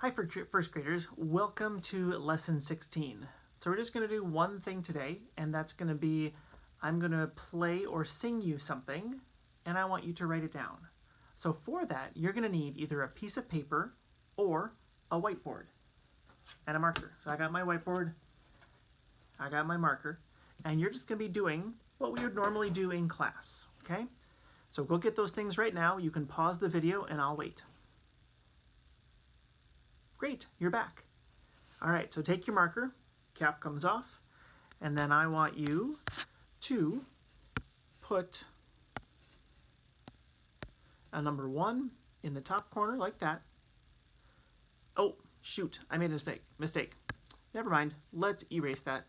Hi, first graders. Welcome to lesson 16. So we're just going to do one thing today, and that's going to be I'm going to play or sing you something, and I want you to write it down. So for that, you're going to need either a piece of paper or a whiteboard and a marker. So I got my whiteboard, I got my marker, and you're just going to be doing what we would normally do in class, okay? So go get those things right now. You can pause the video and I'll wait. Great, you're back. All right, so take your marker, cap comes off, and then I want you to put a number 1 in the top corner like that. Oh, shoot, I made a mistake. Never mind, let's erase that.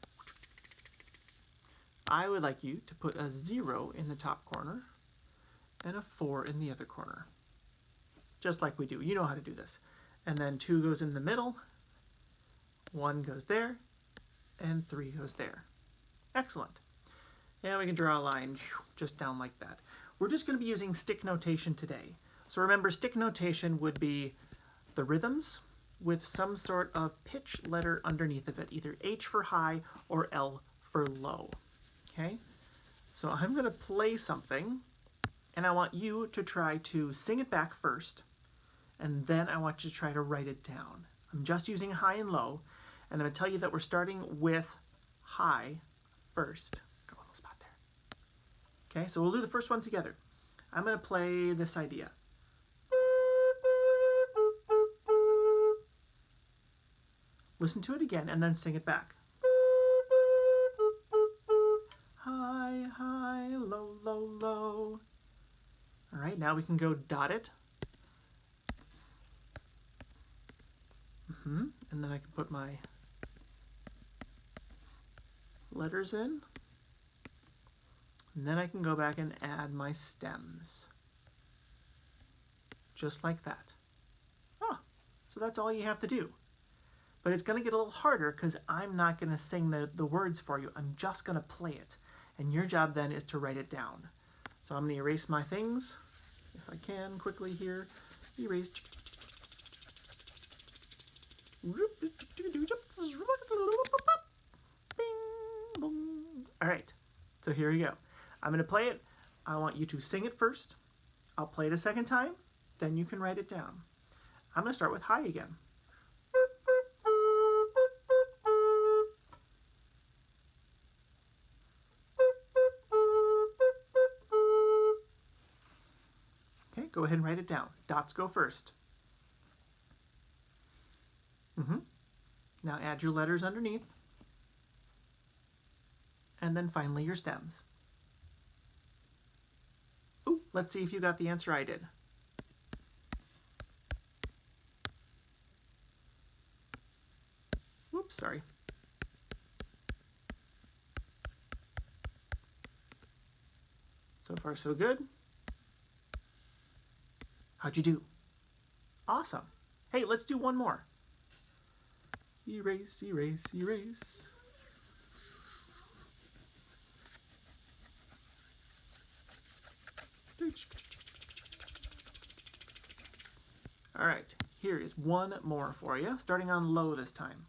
I would like you to put a 0 in the top corner and a 4 in the other corner. Just like we do, you know how to do this. And then 2 goes in the middle, 1 goes there, and 3 goes there. Excellent. And we can draw a line just down like that. We're just going to be using stick notation today. So remember, stick notation would be the rhythms with some sort of pitch letter underneath of it, either H for high or L for low. Okay? So I'm going to play something, and I want you to try to sing it back first, and then I want you to try to write it down. I'm just using high and low, and I'm going to tell you that we're starting with high first. Go a little spot there. Okay, so we'll do the first one together. I'm going to play this idea. Listen to it again, and then sing it back. High, high, low, low, low. All right, now we can go dot it. And then I can put my letters in. And then I can go back and add my stems. Just like that. Oh, so that's all you have to do. But it's going to get a little harder because I'm not going to sing the words for you. I'm just going to play it. And your job then is to write it down. So I'm going to erase my things, if I can, quickly here. Erase. All right, so here we go. I'm going to play it. I want you to sing it first. I'll play it a second time, then you can write it down. I'm going to start with high again. Okay, go ahead and write it down. Dots go first. Now add your letters underneath. And then finally your stems. Ooh, let's see if you got the answer I did. Oops, sorry. So far so good. How'd you do? Awesome. Hey, let's do one more. Erase, erase, erase. All right, here is one more for you, starting on low this time.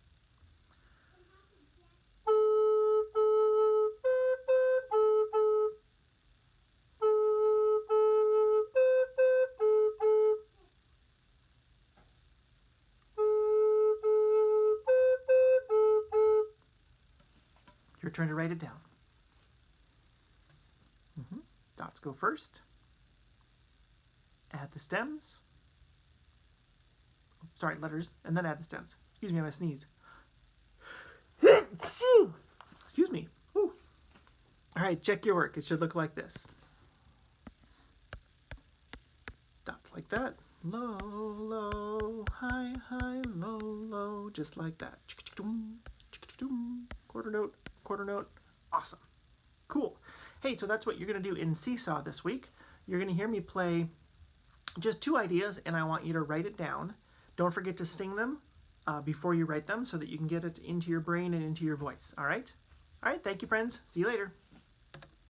Your turn to write it down. Dots go first. Add the stems. Sorry, letters, and then add the stems. Excuse me, I'm going to sneeze. Excuse me. Ooh. All right, check your work. It should look like this. Dots like that. Low, low, high, high, low, low. Just like that. Quarter note, quarter note. Awesome. Cool. Hey, so that's what you're going to do in Seesaw this week. You're going to hear me play just 2 ideas, and I want you to write it down. Don't forget to sing them before you write them so that you can get it into your brain and into your voice. All right? All right, thank you, friends. See you later.